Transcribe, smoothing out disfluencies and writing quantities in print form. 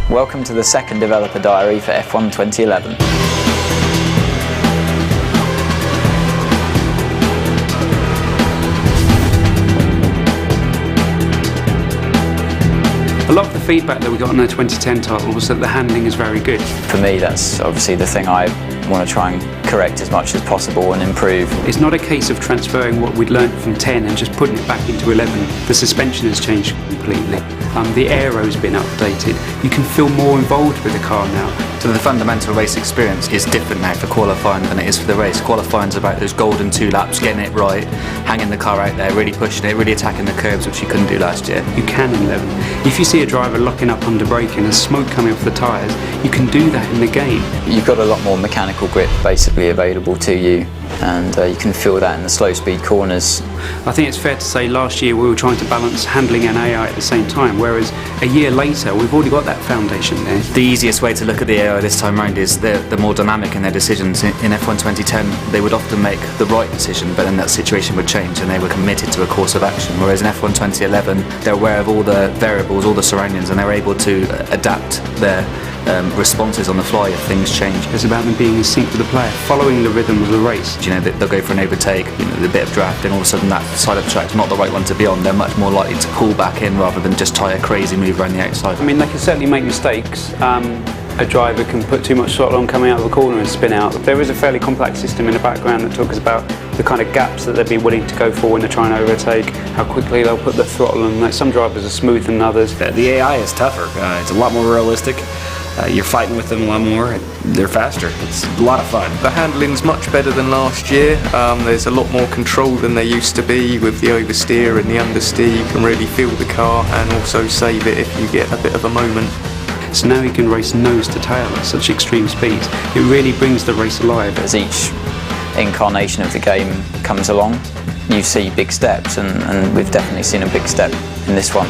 Welcome to the second developer diary for F1 2011. A lot of the feedback that we got on the 2010 title was that the handling is very good. For me, that's obviously the thing I want to try and correct as much as possible and improve. It's not a case of transferring what we'd learned from 10 and just putting it back into 11. The suspension has changed completely. The aero's been updated. You can feel more involved with the car now. So the fundamental race experience is different now for qualifying than it is for the race. Qualifying's about those golden 2 laps, getting it right, hanging the car out there, really pushing it, really attacking the curbs, which you couldn't do last year. You can in 11. If you see a driver locking up under braking and smoke coming off the tyres, you can do that in the game. You've got a lot more mechanical grip basically available to you, and you can feel that in the slow speed corners. I think it's fair to say last year we were trying to balance handling and AI at the same time, whereas a year later we've already got that foundation there. The easiest way to look at the AI this time round is they're more dynamic in their decisions. In F1 2010 they would often make the right decision, but then that situation would change and they were committed to a course of action, whereas in F1 2011 they're aware of all the variables, all the surroundings, and they're able to adapt their responses on the fly if things change. It's about them being in sync with the player, following the rhythm of the race. You know, they'll go for an overtake, a bit of draft, and all of a sudden that side of the track's not the right one to be on. They're much more likely to pull back in rather than just try a crazy move around the outside. I mean, they can certainly make mistakes. A driver can put too much throttle on coming out of the corner and spin out. There is a fairly complex system in the background that talks about the kind of gaps that they'd be willing to go for when they're trying to overtake, how quickly they'll put the throttle on. Like, some drivers are smoother than others. The AI is tougher. It's a lot more realistic. You're fighting with them a lot more. They're faster. It's a lot of fun. The handling's much better than last year. There's a lot more control than there used to be with the oversteer and the understeer. You can really feel the car and also save it if you get a bit of a moment. So now you can race nose to tail at such extreme speeds. It really brings the race alive. As each incarnation of the game comes along, you see big steps, and we've definitely seen a big step in this one.